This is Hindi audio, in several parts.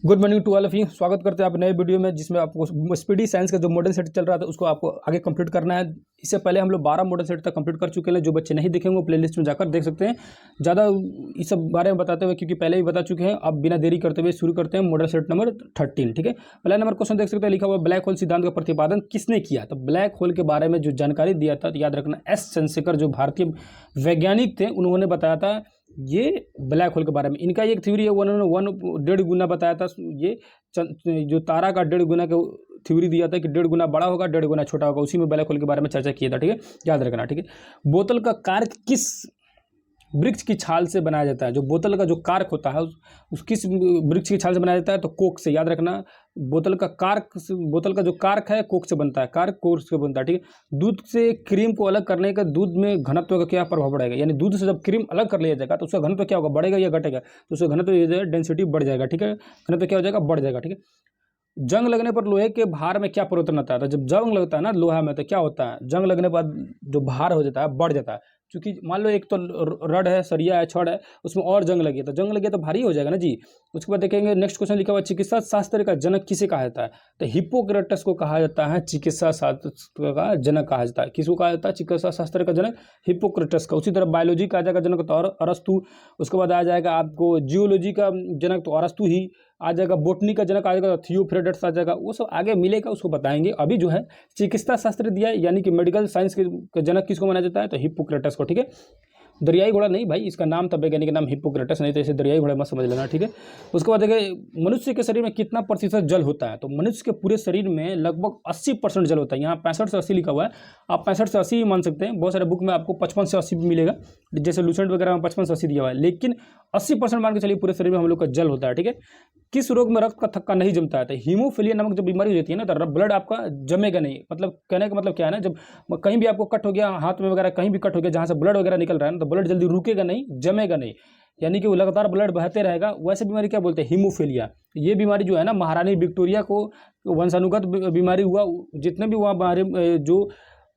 Good morning to all of you. स्वागत करते हैं आप नए वीडियो में, जिसमें आपको स्पीडी साइंस का जो मॉडल सेट चल रहा था उसको आपको आगे कंप्लीट करना है। इससे पहले हम लोग 12 मॉडल सेट तक कंप्लीट कर चुके हैं। जो बच्चे नहीं देखेंगे वो प्लेलिस्ट में जाकर देख सकते हैं। ज़्यादा इस सब बारे में बताते हुए, क्योंकि पहले भी बता चुके हैं। अब बिना देरी करते हुए शुरू करते हैं मॉडल सेट नंबर 13। ठीक है, पहला नंबर क्वेश्चन देख सकते हैं, लिखा हुआ ब्लैक होल सिद्धांत का प्रतिपादन किसने किया। तो ब्लैक होल के बारे में जो जानकारी दिया था, याद रखना, एस चंद्रशेखर जो भारतीय वैज्ञानिक थे, उन्होंने बताया था ये ब्लैक होल के बारे में। इनका एक थ्योरी है, उन्होंने 1.5 गुना बताया था। ये जो तारा का 1.5 गुना का थ्योरी दिया था कि 1.5 गुना बड़ा होगा, 1.5 गुना छोटा होगा। उसी में ब्लैक होल के बारे में चर्चा किया था। ठीक है, याद रखना। ठीक है, बोतल का कार्क किस वृक्ष की छाल से बनाया जाता है। जो बोतल का जो कार्क होता है उस किस वृक्ष की छाल से बनाया जाता है, तो कोक से। याद रखना, बोतल का जो कार्क है कोक से बनता है। कार्क कोक से बनता है। ठीक है, दूध से क्रीम को अलग करने का दूध में घनत्व का क्या प्रभाव पड़ेगा। यानी दूध से जब क्रीम अलग कर लिया जाएगा तो उसका घनत्व क्या होगा, बढ़ेगा या घटेगा। तो उसका घनत्व डेंसिटी बढ़ जाएगा। ठीक है, घनत्व क्या हो जाएगा, बढ़ जाएगा। ठीक है, जंग लगने पर लोहे के भार में क्या परिवर्तन आता है। तो जब जंग लगता है ना लोहा में, तो क्या होता है, जंग लगने पर जो भार हो जाता है बढ़ जाता है। क्योंकि मान लो एक तो रड है, सरिया है, छड़ है, उसमें और जंग लगी, तो जंग लगी तो भारी हो जाएगा ना जी। उसके बाद देखेंगे नेक्स्ट क्वेश्चन लिखा हुआ, चिकित्सा शास्त्र का जनक किसे कहा जाता है। तो हिप्पोक्रेटस को कहा जाता है चिकित्सा शास्त्र का जनक कहा जाता है। किसको कहा जाता है चिकित्सा शास्त्र का जनक, हिप्पोक्रेटस का। उसी तरह बायोलॉजी का आ जाएगा जनक तो अरस्तु। उसके बाद आ जाएगा आपको जियोलॉजी का जनक तो अरस्तु ही आ जाएगा। बोटनी का जनक आ जाएगा तो थियोफ्रेडस आ जाएगा। वो सब आगे मिलेगा, उसको बताएंगे। अभी जो है चिकित्सा शास्त्र दिया है, यानी कि मेडिकल साइंस के जनक किसको माना जाता है, तो हिप्पोक्रेटस को। ठीक है, दरियाई घोड़ा नहीं भाई, इसका नाम था वैज्ञानिक नाम हिप्पोक्रेटस, नहीं तो इसे दरियाई घोड़ा मत समझ लेना। ठीक है, उसके बाद देखिए मनुष्य के शरीर में कितना प्रतिशत जल होता है। तो मनुष्य के पूरे शरीर में लगभग 80% जल होता है। यहाँ 65 से 80 लिखा हुआ है, आप 65 से 80 ही मान सकते हैं। बहुत सारे बुक में आपको 55 से 80 भी मिलेगा, जैसे लूसेंट वगैरह में 55 से 80 दिया हुआ है, लेकिन 80% मान के चलिए पूरे शरीर में हम लोग का जल होता है। ठीक है, किस रोग में रक्त का थक्का नहीं जमता है। तो हीमोफीलिया नामक जो बीमारी रहती है ना, तो ब्लड आपका जमेगा नहीं। मतलब कहने का मतलब क्या है ना, जब कहीं भी आपको कट हो गया, हाथ में वगैरह कहीं भी कट हो गया, जहाँ से ब्लड वगैरह निकल रहा है ना, तो ब्लड जल्दी रुकेगा नहीं, जमेगा नहीं, यानी कि वो लगातार ब्लड बहते रहेगा। वैसे बीमारी क्या बोलते हैं, हीमोफीलिया। ये बीमारी जो है ना, महारानी विक्टोरिया को वंशानुगत बीमारी हुआ। जितने भी वहाँ जो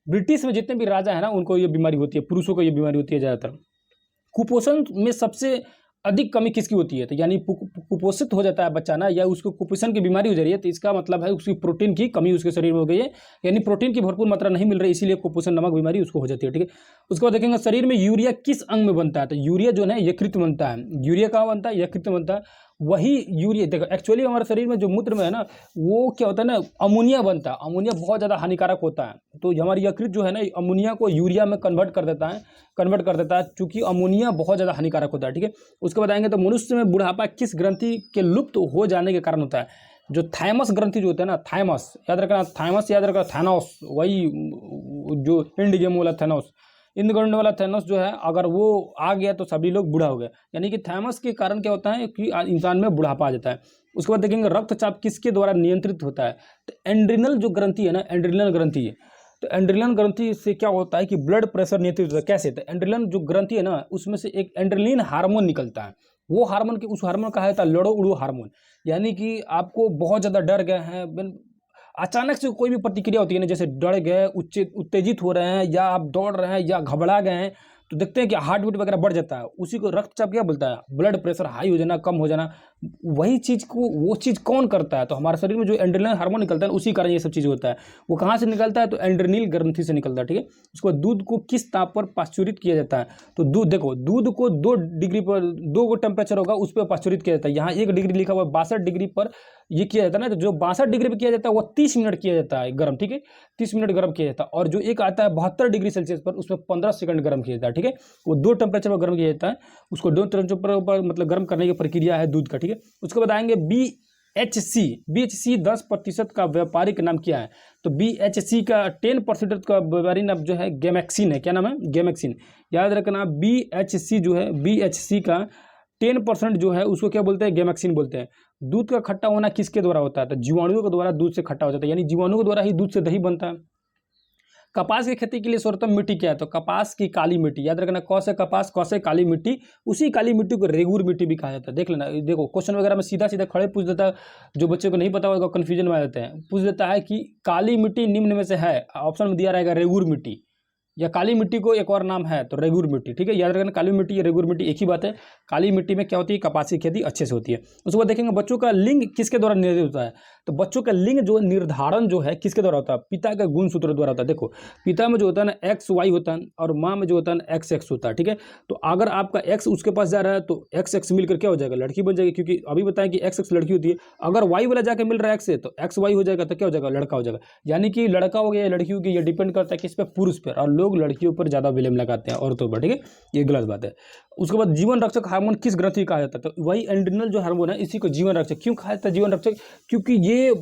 ब्रिटिश में जितने भी राजा है ना, उनको ये बीमारी होती है, पुरुषों को ये बीमारी होती है ज़्यादातर। कुपोषण में सबसे अधिक कमी किसकी होती है, तो यानी कुपोषित हो जाता है बच्चा ना, या उसको कुपोषण की बीमारी हो जा रही है, तो इसका मतलब है उसकी प्रोटीन की कमी उसके शरीर में हो गई है, यानी प्रोटीन की भरपूर मात्रा नहीं मिल रही, इसीलिए कुपोषण नामक बीमारी उसको हो जाती है। ठीक है, उसके बाद देखेंगे शरीर में यूरिया किस अंग में बनता है। तो यूरिया जो है यकृत में बनता है। यूरिया कहाँ बनता है, यकृत में बनता है। वही यूरिया देखो, एक्चुअली हमारे शरीर में जो मूत्र में है ना, वो क्या होता है ना, अमोनिया बनता है। अमोनिया बहुत ज़्यादा हानिकारक होता है, तो हमारी यकृत जो है ना, अमोनिया को यूरिया में कन्वर्ट कर देता है, चूँकि अमोनिया बहुत ज़्यादा हानिकारक होता है। ठीक है, उसके बाद आएंगे तो मनुष्य में बुढ़ापा किस ग्रंथि के लुप्त हो जाने के कारण होता है। जो थाइमस ग्रंथि जो होता है ना, थाइमस याद रखना, थाइमस याद रखना, थैनोस, वही जो एंड गेम वाला थैनोस, इंद्रगंड वाला थैनोस जो है, अगर वो आ गया तो सभी लोग बूढ़ा हो गए। यानी कि थैमस के कारण क्या होता है कि इंसान में बुढ़ापा आ जाता है। उसके बाद देखेंगे रक्तचाप किसके द्वारा नियंत्रित होता है। तो एंड्रिनल जो ग्रंथि है ना, एंड्रिनल ग्रंथि है, तो एंड्रिनल ग्रंथि से क्या होता है कि ब्लड प्रेशर नियंत्रित होता है। कैसे, तो एंड्रिनल जो ग्रंथि है ना, उसमें से एक एंड्रिलिन हार्मोन निकलता है। वो हार्मोन उस हार्मोन कहा जाता है लड़ो उड़ो हार्मोन। यानी कि आपको बहुत ज़्यादा डर गए हैं, अचानक से कोई भी प्रतिक्रिया होती है ना, जैसे डर गए, उत्तेजित हो रहे हैं, या आप दौड़ रहे हैं, या घबरा गए हैं, तो देखते हैं कि हार्ट बीट वगैरह बढ़ जाता है। उसी को रक्तचाप क्या बोलता है, ब्लड प्रेशर हाई हो जाना, कम हो जाना। वही चीज़ को वो चीज़ कौन करता है, तो हमारे शरीर में जो एंड्रेनल हार्मोन निकलता है, उसी कारण ये सब चीज़ होता है। वो कहाँ से निकलता है, तो एंड्रेनिल ग्रंथि से निकलता है। ठीक है, उसके बाद दूध को किस ताप पर पाश्चुरित किया जाता है। तो दूध देखो, दूध को 2 डिग्री पर, 2 को टेम्परेचर होगा, उस पर पाश्चुरित किया जाता है। यहाँ 1 डिग्री लिखा हुआ है, 62 डिग्री पर ये किया जाता है ना। तो जो 62 डिग्री पर किया जाता है वो 30 मिनट किया जाता है गर्म। ठीक है, 30 मिनट गर्म किया जाता है। और जो एक आता है 72 डिग्री सेल्सियस पर, उसमें 15 सेकंड गर्म किया जाता है। ठीक है, वो 2 टेम्परेचर पर गर्म किया जाता है। उसको 2 टेम्परेचर पर मतलब गर्म करने की प्रक्रिया है दूध का। ठीक है, उसके बाद आएंगे BHC 10% का व्यापारिक नाम क्या है। तो BHC का 10% का व्यापारिक नाम जो है गेमेक्सिन है। क्या नाम है, गेमेक्सिन। याद रखना, BHC जो है, BHC का 10% जो है उसको क्या बोलते हैं, गेमेक्सिन बोलते हैं। दूध का खट्टा होना किसके द्वारा होता है, तो जीवाणुओं के द्वारा दूध से खट्टा हो जाता है, यानी जीवाणुओं के द्वारा ही दूध से दही बनता है। कपास की खेती के लिए सर्वोत्तम मिट्टी क्या है, तो कपास की काली मिट्टी। याद रखना, कौ से कपास, कौ से काली मिट्टी। उसी काली मिट्टी को रेगूर मिट्टी भी कहा जाता है। देख लेना, देखो क्वेश्चन वगैरह में सीधा सीधा खड़े पूछ देता है, जो बच्चे को नहीं पता होगा कन्फ्यूजन में आ जाते हैं। पूछ देता है कि काली मिट्टी निम्न में से है, ऑप्शन में दिया रहेगा रेगूर मिट्टी। या काली मिट्टी को एक और नाम है तो रेगुर मिट्टी, ठीक है, याद रखना काली मिट्टी या रेगुर मिट्टी एक ही बात है। काली मिट्टी में क्या होती है, कपास की खेती अच्छे से होती है। उसके बाद देखेंगे बच्चों का लिंग किसके द्वारा निर्धारित होता है, तो बच्चों का लिंग जो निर्धारण जो है किसके द्वारा होता है, पिता का गुणसूत्र द्वारा होता है। देखो पिता में जो होता है ना एक्स वाई होता है और माँ में जो होता है ना एक्स एक्स होता है, ठीक है। तो अगर आपका एक्स उसके पास जा रहा है तो एक्स एक्स मिलकर क्या हो जाएगा, लड़की बन जाएगी, क्योंकि अभी बताएं कि एक्स एक्स लड़की होती है। अगर वाई वाला जाके मिल रहा है एक्स से तो एक्स वाई हो जाएगा, तो क्या हो जाएगा, लड़का हो जाएगा। यानी कि लड़का हो गया या लड़की हो गई, ये डिपेंड करता है किस पे, पुरुष पर, और लोग लड़कियों पर ज़्यादा विलेम लगाते हैं औरतों पर, ठीक है, ये गलत बात है। उसके बाद जीवन रक्षक हार्मोन किस ग्रंथि कहा जाता है, तो वही एंड्रिनल जो हार्मोन है इसी को जीवन रक्षक क्यों कहा जाता है, जीवन रक्षक, क्योंकि ये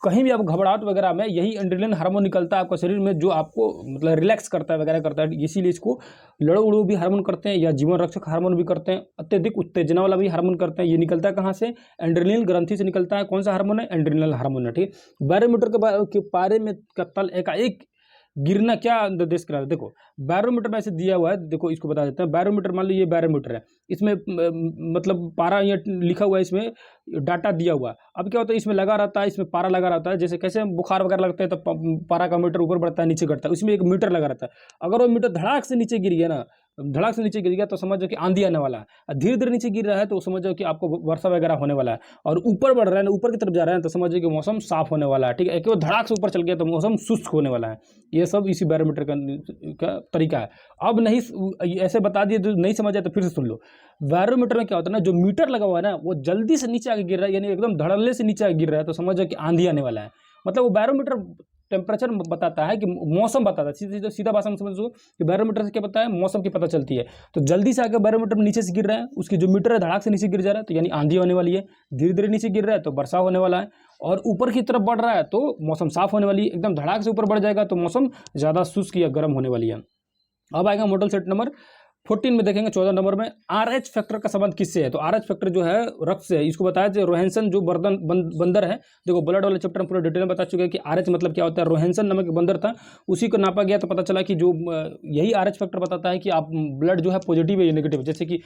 कहीं भी आप घबराहट वगैरह में यही एंड्रिनल हार्मोन निकलता है आपका शरीर में, जो आपको मतलब रिलैक्स करता है वगैरह करता है, इसीलिए इसको लड़ो उड़ो भी हार्मोन करते हैं या जीवन रक्षक हार्मोन भी करते हैं। अत्यधिक उत्तेजना वाला भी हार्मोन करते हैं। ये निकलता है कहाँ से, एंड्रिनल ग्रंथि से निकलता है। कौन सा हार्मोन है, एंड्रिनल हार्मोन है, ठीक है। बैरोमीटर के पारे में का तल एकाएक गिरना क्या निर्देश करा है, देखो बैरोमीटर में ऐसे दिया हुआ है, देखो इसको बता देते हैं। बैरोमीटर मान लो ये बैरोमीटर है, इसमें मतलब पारा ये लिखा हुआ है, इसमें डाटा दिया हुआ है। अब क्या होता है, इसमें लगा रहता है, इसमें पारा लगा रहता है, जैसे कैसे बुखार वगैरह लगता है तो पारा का मीटर ऊपर बढ़ता है नीचे घटता है, उसमें एक मीटर लगा रहता है। अगर वो मीटर धड़ाक से नीचे गिर गया ना, धड़ाक से नीचे गिर गया तो समझ जाओ कि आंधी आने वाला है। धीरे धीरे नीचे गिर रहा है तो समझ जाओ कि आपको वर्षा वगैरह होने वाला है। और ऊपर बढ़ रहा है ना, ऊपर की तरफ जा रहा है तो समझ जाओ कि मौसम साफ होने वाला है, ठीक है। एक धड़ाक से ऊपर चल गया तो मौसम शुष्क होने वाला है। ये सब इसी बैरोमीटर का तरीका है। अब नहीं ऐसे बता दिए तो नहीं समझ आए तो फिर से सुन लो। बैरोमीटर में क्या होता है ना, जो मीटर लगा हुआ है ना वो जल्दी से नीचे आके गिर रहा है, यानी एकदम धड़ल्ले से नीचे आके गिर रहा है तो समझ जाओ कि आंधी आने वाला है। मतलब वो बैरोमीटर टेम्परेचर बताता है कि मौसम बताता है, सीधा भाषा में समझो कि बैरोमीटर से क्या पता है, मौसम की पता चलती है। तो जल्दी से आकर बैरोमीटर नीचे से गिर रहा है, उसकी जो मीटर है धड़ाक से नीचे गिर जा रहा है तो यानी आंधी होने वाली है। धीरे धीरे नीचे गिर रहा है तो वर्षा होने वाला है। और ऊपर की तरफ बढ़ रहा है तो मौसम साफ होने वाली है। एकदम धड़ाक से ऊपर बढ़ जाएगा तो मौसम ज़्यादा शुष्क या गर्म होने वाली है। अब आएगा मॉडल सेट नंबर 14 में देखेंगे 14 नंबर में RH फैक्टर का संबंध किससे है, तो RH फैक्टर जो है रक्त से है। इसको बताया जो रोहेंसन जो बंदर है, देखो ब्लड वाले चैप्टर में पूरा डिटेल में बता चुके हैं कि RH मतलब क्या होता है। रोहेंसन नामक एक बंदर था, उसी को नापा गया तो पता चला कि जो यही RH फैक्टर बताता है कि आप ब्लड जो है पॉजिटिव है या नेगेटिव। जैसे कि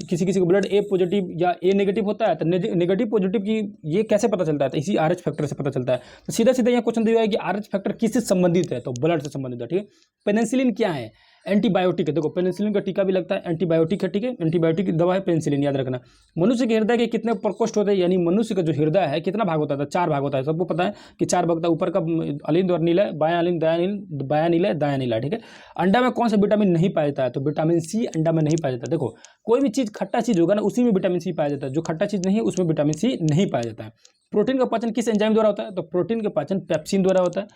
किसी को ब्लड A पॉजिटिव या A नेगेटिव होता है तो नेगेटिव पॉजिटिव की ये कैसे पता चलता है, तो इसी RH फैक्टर से पता चलता है। तो सीधा सीधा यहाँ क्वेश्चन दिया है कि RH फैक्टर किससे संबंधित है, तो ब्लड से संबंधित है, ठीक है। पेनिसिलिन क्या है, एंटीबायोटिक है। देखो पेनिसिलिन का टीका भी लगता है, एंटीबायोटिक है, ठीक है। एंटीबायोटिक की दवा है पेनिसिलिन, याद रखना। मनुष्य के हृदय के कितने प्रकोष्ठ होते हैं, यानी मनुष्य का जो हृदय है कितना भाग होता है, 4 भाग होता है। सबको पता है कि 4 भाग होता है, ऊपर का अलिंद और नीला, बायां अलिंद बायां नीला दायां नीला, ठीक है। अंडा में कौन सा विटामिन नहीं पाया जाता है, तो विटामिन सी अंडा में नहीं पाया जाता है। देखो कोई भी चीज़ खट्टा चीज़ होगा ना उसी में विटामिन सी पाया जाता है, जो खट्टा चीज़ नहीं है उसमें विटामिन सी नहीं पाया जाता है। प्रोटीन का पाचन किस एंजाइम द्वारा होता है, तो प्रोटीन का पाचन पेप्सिन द्वारा होता है,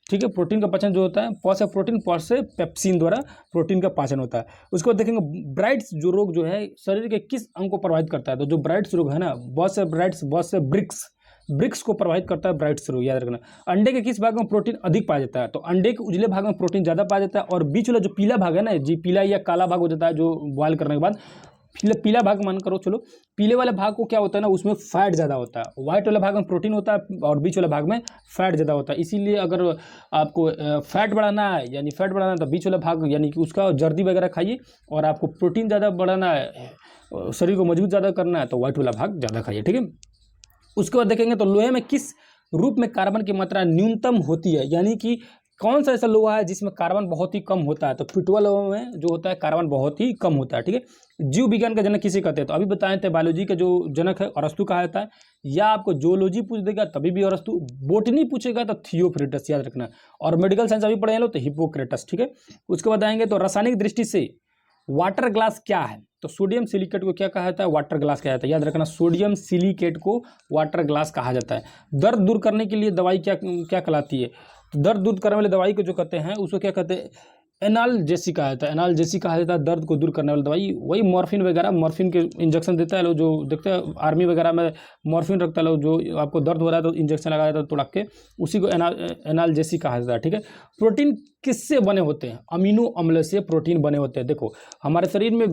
ठीक है। प्रोटीन का पाचन जो होता है प से प्रोटीन, प से पेप्सिन द्वारा प्रोटीन का पाचन होता है। उसके बाद देखेंगे ब्राइट्स जो रोग जो है शरीर के किस अंग को प्रभावित करता है, तो जो ब्राइट्स रोग है ना, बहुत से ब्राइट्स, बहुत से ब्रिक्स को प्रभावित करता है ब्राइट्स रोग, याद रखना। अंडे के किस भाग में प्रोटीन अधिक पाया जाता है, तो अंडे के उजले भाग में प्रोटीन ज़्यादा पाया जाता है। और बीच वाला जो पीला भाग है ना जी, पीला या काला भाग हो जाता है जो बॉयल करने के बाद, पीला भाग मान करो, चलो पीले वाले भाग को क्या होता है ना, उसमें फैट ज़्यादा होता है। व्हाइट वाले भाग में प्रोटीन होता है और बीच वाले भाग में फैट ज़्यादा होता है। इसीलिए अगर आपको फैट बढ़ाना है, यानी फैट बढ़ाना है तो बीच वाला भाग यानी कि उसका जर्दी वगैरह खाइए। और आपको प्रोटीन ज़्यादा बढ़ाना है, शरीर को मजबूत ज़्यादा करना है तो व्हाइट वाला भाग ज़्यादा खाइए, ठीक है। उसके बाद देखेंगे तो लोहे में किस रूप में कार्बन की मात्रा न्यूनतम होती है, यानी कि कौन सा ऐसा लोहा है जिसमें कार्बन बहुत ही कम होता है, तो पिटवा लोहा में जो होता है कार्बन बहुत ही कम होता है, ठीक है। जीव विज्ञान का जनक किसे कहते हैं, तो अभी बताए थे बायोलॉजी का जो जनक है अरस्तु कहा जाता है। या आपको जोलॉजी पूछ देगा तभी भी अरस्तु, बोटनी पूछेगा तो थियोफ्रिटस, याद रखना। और मेडिकल साइंस अभी पढ़े लो तो हिप्पोक्रेटस, ठीक है। उसके बाद आएंगे तो रासायनिक दृष्टि से वाटर ग्लास क्या है, तो सोडियम सिलिकेट को क्या कहा जाता है, वाटर ग्लास कहा जाता है, याद रखना। सोडियम सिलिकेट को वाटर ग्लास कहा जाता है। दर्द दूर करने के लिए दवाई क्या कहलाती है, तो दर्द दूर करने वाली दवाई को जो कहते हैं उसको क्या कहते हैं, एनाल्जेसिक कहा जाता है। एनाल्जेसिक कहा जाता है दर्द को दूर करने वाली दवाई। वही मॉर्फिन वगैरह, मॉर्फिन के इंजेक्शन देता है लोग, जो देखते हैं आर्मी वगैरह में मॉर्फिन रखता है लोग, जो आपको दर्द हो रहा है तो इंजेक्शन लगाया जाता है तोड़ के, उसी को एनाल्जेसिक कहा जाता है, ठीक है। प्रोटीन किससे बने होते हैं, अमीनो अम्ल से प्रोटीन बने होते हैं। देखो हमारे शरीर में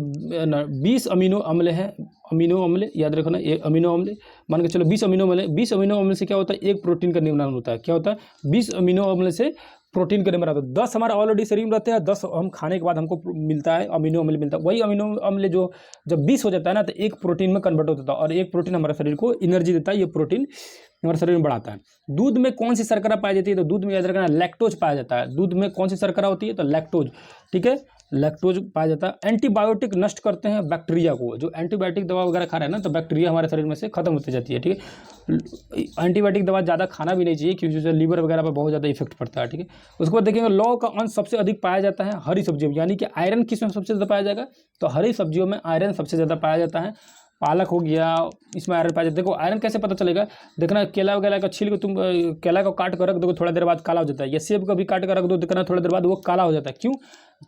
20 अमीनो अम्ल है, अमीनो अम्ल याद रखना, एक अमीनो अम्ल मान के चलो 20 अमीनो अम्ल है। 20 अमीनो अम्ल से क्या होता है, एक प्रोटीन का निर्माण होता है। क्या होता है, 20 अमीनो अम्ल से प्रोटीन के नंबर आता है। 10 हमारा ऑलरेडी शरीर में रहते हैं, 10 हम खाने के बाद हमको मिलता है, अमीनो अम्ल मिलता है। वही अमीनो अम्ल जो जब 20 हो जाता है ना, तो एक प्रोटीन में कन्वर्ट होता है और एक प्रोटीन हमारे शरीर को एनर्जी देता है। ये प्रोटीन हमारे शरीर में बढ़ाता है। दूध में कौन सी शर्करा पाई जाती है? तो दूध में याद रखना लैक्टोज पाया जाता है। दूध में कौन सी शर्करा होती है? तो लैक्टोज, ठीक है, लैक्टोज पाया जाता है। एंटीबायोटिक नष्ट करते हैं बैक्टीरिया को। जो एंटीबायोटिक दवा वगैरह खा रहे हैं ना, तो बैक्टीरिया हमारे शरीर में से खत्म होती जाती है, ठीक है। एंटीबायोटिक दवा ज़्यादा खाना भी नहीं चाहिए, क्योंकि उससे लीवर वगैरह पर बहुत ज़्यादा इफेक्ट पड़ता है, ठीक है। उसके बाद देखेंगे लौह का अंश सबसे अधिक पाया जाता है हरी सब्जियों में, यानी कि आयरन किस में सबसे ज़्यादा पाया जाएगा? तो हरी सब्जियों में आयरन सबसे ज़्यादा पाया जाता है। पालक हो गया, इसमें आयरन पाया जाता है। देखो आयरन कैसे पता चलेगा? देखना, केला वगैरह का छील के तुम केला को काट कर रख दो, थोड़ा देर बाद काला हो जाता है। या सेब को भी काट कर रख दो, देखना थोड़ा देर बाद वो काला हो जाता है। क्यों?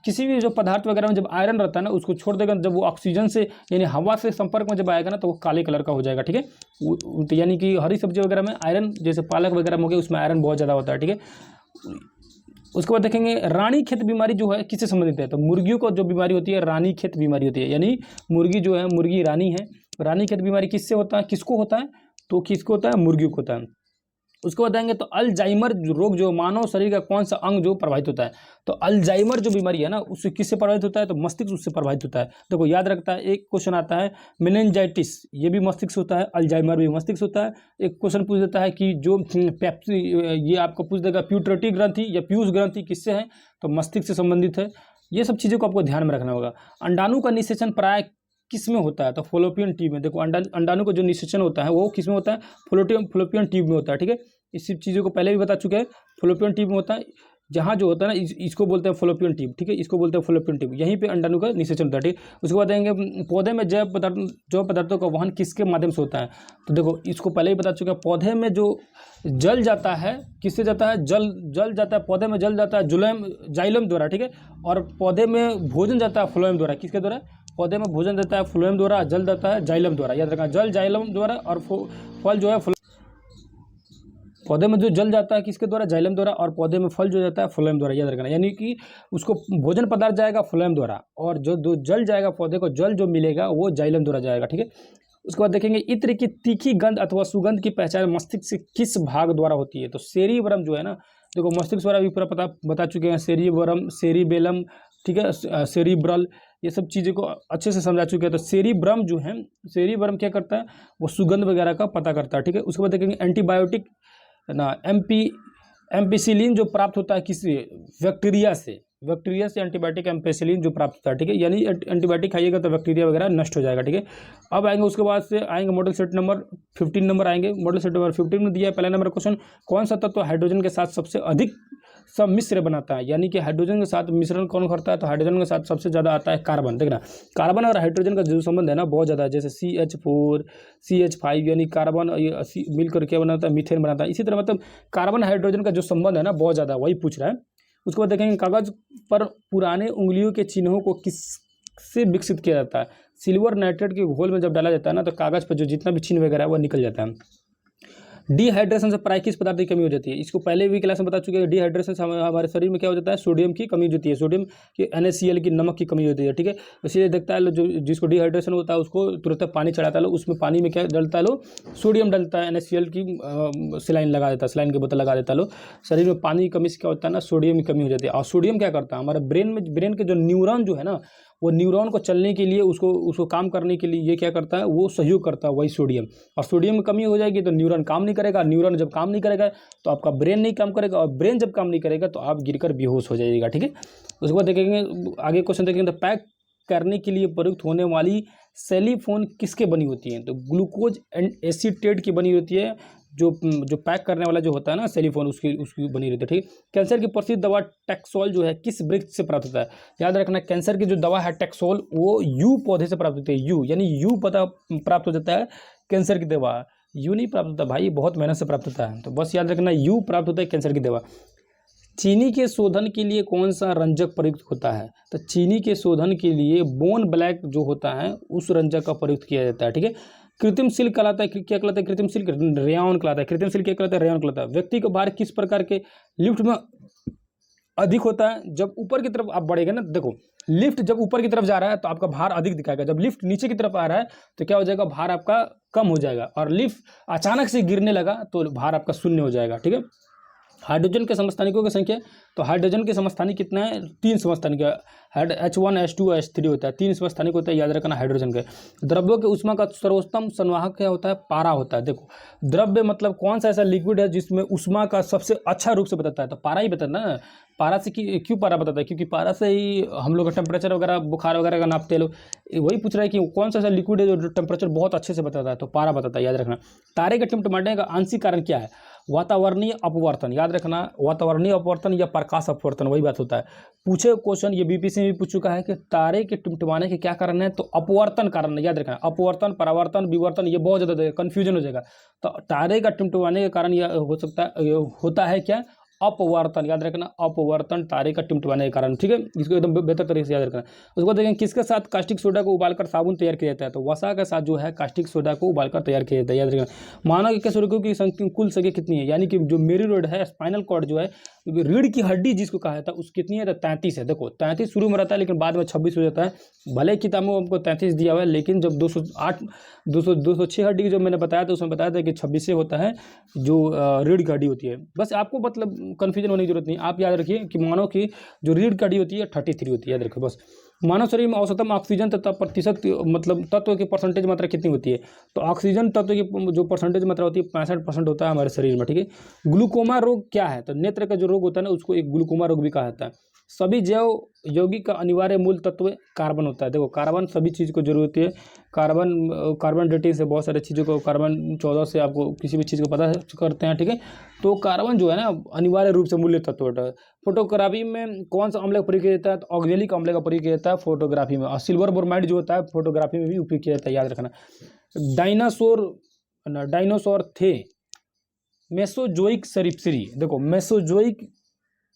किसी भी जो पदार्थ वगैरह में जब आयरन रहता है ना, उसको छोड़ देगा, जब वो ऑक्सीजन से यानी हवा से संपर्क में जब आएगा ना, तो वो काले कलर का हो जाएगा, ठीक है। तो यानी कि हरी सब्जी वगैरह में आयरन, जैसे पालक वगैरह में हो गया, उसमें आयरन बहुत ज़्यादा होता है, ठीक है। उसके बाद देखेंगे रानीखेत बीमारी जो है किससे संबंधित है? तो मुर्गियों को जो बीमारी होती है रानीखेत बीमारी होती है, यानी मुर्गी जो है, मुर्गी रानी है, रानीखेत बीमारी किससे होता है? किसको होता है? तो किसको होता है? मुर्गियों को होता है। उसको बताएंगे तो अल्जाइमर रोग जो मानव शरीर का कौन सा अंग जो प्रभावित होता है? तो अल्जाइमर जो बीमारी है ना, उससे किससे प्रभावित होता है? तो मस्तिष्क उससे प्रभावित होता है। देखो याद रखता है, एक क्वेश्चन आता है मेनिंजाइटिस, ये भी मस्तिष्क से होता है, अल्जाइमर भी मस्तिष्क से होता है। एक क्वेश्चन पूछ देता है कि जो पेप्सी, ये आपको पूछ देगा प्यूटरेटिक ग्रंथि या पीयूष ग्रंथि किससे है? तो मस्तिष्क से संबंधित है। ये सब चीज़ों को आपको ध्यान में रखना होगा। अंडाणु का निषेचन प्राय किस में होता है? तो फॉलोपियन ट्यूब में। देखो अंडाणु का जो निषेचन होता है वो किस में होता है? फॉलोपियन ट्यूब में होता है, ठीक है। इस चीज़ों को पहले भी बता चुके हैं। फॉलोपियन ट्यूब में होता है, जहाँ जो होता है ना, इसको बोलते हैं फॉलोपियन ट्यूब, ठीक है, इसको बोलते हैं फॉलोपियन ट्यूब। यहीं पे अंडाणु का निषेचन होता है, ठीक है। उसके बाद आएंगे पौधे में जैव पदार्थों का वहन किसके माध्यम से होता है? तो देखो इसको पहले ही बता चुके हैं। पौधे में जो जल जाता है, किससे जाता है? जल जाता है, पौधे में जल जाता है जाइलम द्वारा, ठीक है। और पौधे में भोजन जाता है फ्लोएम द्वारा। किसके द्वारा? पौधे में भोजन देता है फ्लोएम द्वारा, जल देता है जाइलम द्वारा। याद रखना, जल जाइलम द्वारा, और फल जो है पौधे में जो जल जाता है किसके द्वारा? जाइलम द्वारा। और पौधे में फल जो जाता है फ्लोएम द्वारा। याद रखना, यानी कि उसको भोजन पदार्थ जाएगा फ्लोएम द्वारा, और जो जल जाएगा पौधे को, जल जो मिलेगा वो जाइलम द्वारा जाएगा, ठीक है। उसके बाद देखेंगे इत्र की तीखी गंध अथवा सुगंध की पहचान मस्तिष्क से किस भाग द्वारा होती है? तो सेरिब्रम जो है ना, देखो मस्तिष्क द्वारा भी पूरा पता बता चुके हैं। सेरिब्रम, सेरिबेलम, ठीक है, सेरिब्रल, ये सब चीज़ों को अच्छे से समझा चुके हैं। तो सेरिब्रम जो है, सेरिब्रम क्या करता है? वो सुगंध वगैरह का पता करता है, ठीक है। उसके बाद देखेंगे एंटीबायोटिक ना, एम्पिसिलिन जो प्राप्त होता है किस? बैक्टीरिया से एंटीबायोटिक एम्पिसिलिन जो प्राप्त होता है, ठीक है। यानी एंटीबायोटिक खाइएगा तो बैक्टीरिया वगैरह नष्ट हो जाएगा, ठीक है। अब आएंगे उसके बाद से आएंगे मॉडल सेट नंबर 15 नंबर आएंगे। मॉडल सेट नंबर 15 में दिया है पहला नंबर क्वेश्चन, कौन सा तत्व हाइड्रोजन के साथ सबसे अधिक सम्मिश्र बनाता है? यानी कि हाइड्रोजन के साथ मिश्रण कौन करता है? तो हाइड्रोजन के साथ सबसे ज़्यादा आता है कार्बन। देखना, कार्बन और हाइड्रोजन का जो संबंध है ना, बहुत ज़्यादा है। जैसे CH4 CH5, यानी कार्बन मिलकर क्या बनाता है? मीथेन बनाता है। इसी तरह मतलब कार्बन हाइड्रोजन का जो संबंध है ना, बहुत ज़्यादा, वही पूछ रहा है। उसके बाद देखेंगे कागज पर पुराने उंगलियों के चिन्हों को किससे विकसित किया जाता है? सिल्वर नाइट्रेट के घोल में जब डाला जाता है ना, तो कागज पर जो जितना भी चिन्ह वगैरह है वो निकल जाता है। डिहाइड्रेशन से प्राय किस पदार्थ की कमी हो जाती है? इसको पहले भी क्लास में बता चुके हैं। डिहाइड्रेशन से हमारे शरीर में क्या हो जाता है? सोडियम की कमी होती है, सोडियम की NaCl की, नमक की कमी होती है, ठीक है। इसीलिए देखता है जो जिसको डिहाइड्रेशन होता है उसको तुरंत पानी चढ़ाता है, उसमें पानी में क्या डलता है? सोडियम डलता है, NaCl की सलाइन लगा देता है, सलाइन की बोतल लगा देता है। शरीर में पानी की कमी से क्या होता है ना, सोडियम की कमी हो जाती है। और सोडियम क्या करता है? हमारे ब्रेन के जो न्यूरॉन जो है ना, वो न्यूरॉन को चलने के लिए, उसको काम करने के लिए ये क्या करता है? वो सहयोग करता है, वही सोडियम। और सोडियम में कमी हो जाएगी तो न्यूरॉन काम नहीं करेगा, न्यूरॉन जब काम नहीं करेगा तो आपका ब्रेन नहीं काम करेगा, और ब्रेन जब काम नहीं करेगा तो आप गिरकर बेहोश हो जाइएगा, ठीक है। उसके बाद देखेंगे आगे क्वेश्चन देखेंगे, तो पैक करने के लिए प्रयुक्त होने वाली सेलिफोन किसके बनी होती है? तो ग्लूकोज एंड एसीटेट की बनी होती है। जो पैक करने वाला जो होता है ना सेलिफोन, उसकी बनी रहती है, ठीक है। कैंसर की प्रसिद्ध दवा टैक्सोल जो है किस वृक्ष से प्राप्त होता है? याद रखना, कैंसर की जो दवा है टैक्सोल, वो यू पौधे से प्राप्त होती है। यू यानी यू पौधा प्राप्त हो जाता है कैंसर की दवा। यू नहीं प्राप्त होता भाई, बहुत मेहनत से प्राप्त होता है। तो बस याद रखना, यू प्राप्त होता है कैंसर की दवा। चीनी के शोधन के लिए कौन सा रंजक प्रयुक्त होता है? तो चीनी के शोधन के लिए बोन ब्लैक जो होता है उस रंजक का प्रयुक्त किया जाता है, ठीक है। कृत्रिम सिल्क कहलाता है, क्या कहलाता है? कृत्रिम सिल्क रेयॉन कहलाता है। कृत्रिम सिल्क क्या कहलाता है? रेयॉन कहलाता है। व्यक्ति का भार किस प्रकार के लिफ्ट में अधिक होता है? जब ऊपर की तरफ आप बढ़ेगा ना, देखो लिफ्ट जब ऊपर की तरफ जा रहा है तो आपका भार अधिक दिखाएगा, जब लिफ्ट नीचे की तरफ आ रहा है तो क्या हो जाएगा? भार आपका कम हो जाएगा। और लिफ्ट अचानक से गिरने लगा तो भार आपका शून्य हो जाएगा, ठीक है। हाइड्रोजन के समस्थानिकों की संख्या, तो हाइड्रोजन के समस्थानिक कितना है, 3 समस्थानिक H1 H2 H3 होता है, 3 समस्थानिक होता है, याद रखना हाइड्रोजन के। द्रव्यों के ऊष्मा का सर्वोत्तम संवाहक क्या होता है, पारा होता है। देखो द्रव्य मतलब कौन सा ऐसा लिक्विड है जिसमें ऊष्मा का सबसे अच्छा रूप से बताता है, तो पारा ही बताता है ना। पारा से क्यों पारा बताता है, क्योंकि पारा से ही हम लोग का टेम्परेचर वगैरह बुखार वगैरह का नापते हैं लोग। वही पूछ रहा है कि कौन सा ऐसा लिक्विड है जो टेम्परेचर बहुत अच्छे से बताता है, तो पारा बताता है, याद रखना। तारे के टिमटिमाने का आंशिक कारण क्या है, वातावरणीय अपवर्तन, याद रखना, वातावरणीय अपवर्तन या प्रकाश अपवर्तन, वही बात होता है। पूछे क्वेश्चन ये बीपीएससी में भी पूछ चुका है कि तारे के टिमटिमाने के क्या कारण है, तो अपवर्तन कारण है, याद रखना। अपवर्तन, परावर्तन, विवर्तन, ये बहुत ज़्यादा कन्फ्यूजन हो जाएगा। तो तारे का टिमटिमाने के कारण यह हो सकता है, होता है क्या, अपवर्तन, याद रखना, अपवर्तन तारे का टिमटिमाने के कारण, ठीक है। इसको एकदम बेहतर तरीके से याद रखना। उसके बाद देखें किसके साथ कास्टिक सोडा को उबालकर साबुन तैयार किया जाता है, तो वसा के साथ जो है कास्टिक सोडा को उबालकर तैयार किया जाता है, याद रखना। मानव के स्वरकों की कुल संख्या कितनी है, यानी कि जो मेरुरोड है, स्पाइनल कॉर्ड जो है, रीढ़ की हड्डी जिसको कहा जाता है, उस कितनी है, तो 33 है। देखो 33 शुरू में रहता है लेकिन बाद में 26 हो जाता है। भले किताबों में हमको 33 दिया हुआ है, लेकिन जब 206 हड्डी की जो मैंने बताया था उसमें बताया था कि 26 से होता है जो रीढ़ की हड्डी होती है। बस आपको मतलब कन्फ्यूजन होने की जरूरत नहीं, आप याद रखिए कि मानव की जो रीढ़ की हड्डी होती है 33 होती है, याद रखिए बस। मानव शरीर में औसतन ऑक्सीजन तथा प्रतिशत मतलब तत्व की परसेंटेज मात्रा कितनी होती है, तो ऑक्सीजन तत्व की जो परसेंटेज मात्रा होती है 65% होता है हमारे शरीर में, ठीक है। ग्लूकोमा रोग क्या है, तो नेत्र का जो रोग होता है ना उसको एक ग्लूकोमा रोग भी कहा जाता है। सभी जैव यौगिक का अनिवार्य मूल तत्व कार्बन होता है। देखो कार्बन सभी चीज़ को जरूरत है, कार्बन डेटिंग से बहुत सारी चीज़ों को, कार्बन 14 से आपको किसी भी चीज़ को पता करते हैं, ठीक है। तो कार्बन जो है ना अनिवार्य रूप से मूल्य तत्व होता है। फोटोग्राफी में कौन सा अम्ल का प्रयोग किया जाता है, तो ऑक्जेलिक अम्ल का प्रयोग किया जाता है फोटोग्राफी में। और सिल्वर ब्रोमाइड जो होता है फोटोग्राफी में भी उपयोग किया जाता है, याद रखना। डायनासोर थे मेसोजोइक सरीसृप, देखो मेसोजोइक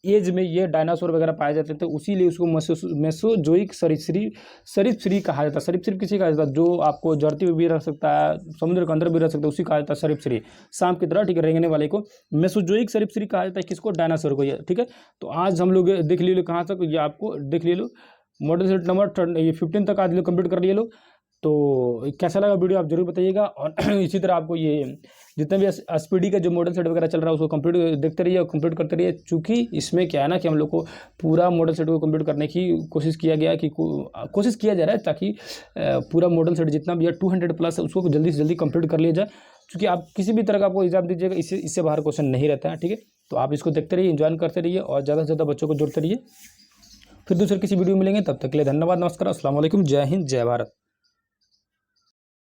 एज में ये डायनासोर वगैरह पाए जाते थे, उसीलिए उसको मेसोजोइक सरीसृप कहा जाता है। सरीसृप किसी कहा जाता है, जो आपको धरती पे भी रह सकता है, समुद्र के अंदर भी रह सकता है, उसी कहा जाता है सरीसृप, सांप की तरह, ठीक है, रेंगने वाले को मेसोजोइक सरीसृप कहा जाता है। किसको, डायनासोर को, ठीक है। तो आज हम लोग देख ले लो कहाँ तक, ये आपको देख ले लो मॉडल सेट नंबर ये 15 तक आज लोग कंप्लीट कर लिए लो। तो कैसा लगा वीडियो आप जरूर बताइएगा। और इसी तरह आपको ये जितने भी एसपीडी का जो मॉडल सेट वगैरह चल रहा है उसको कंप्लीट देखते रहिए और कंप्लीट करते रहिए, चूँकि इसमें क्या है ना कि हम लोग को पूरा मॉडल सेट को कंप्लीट करने की कोशिश किया गया कि कोशिश किया जा रहा है ताकि पूरा मॉडल सेट जितना भी है 200+ है उसको जल्दी से जल्दी कंप्लीट कर लिया जाए, क्योंकि आप किसी भी तरह का आपको एग्जाम दीजिएगा इससे बाहर क्वेश्चन नहीं रहता है, ठीक है। तो आप इसको देखते रहिए, एंजॉय करते रहिए और ज़्यादा से ज़्यादा बच्चों को जोड़ते रहिए। फिर दूसरे किसी वीडियो में मिलेंगे, तब तक के लिए धन्यवाद, नमस्कार, अस्सलाम वालेकुम, जय हिंद, जय भारत।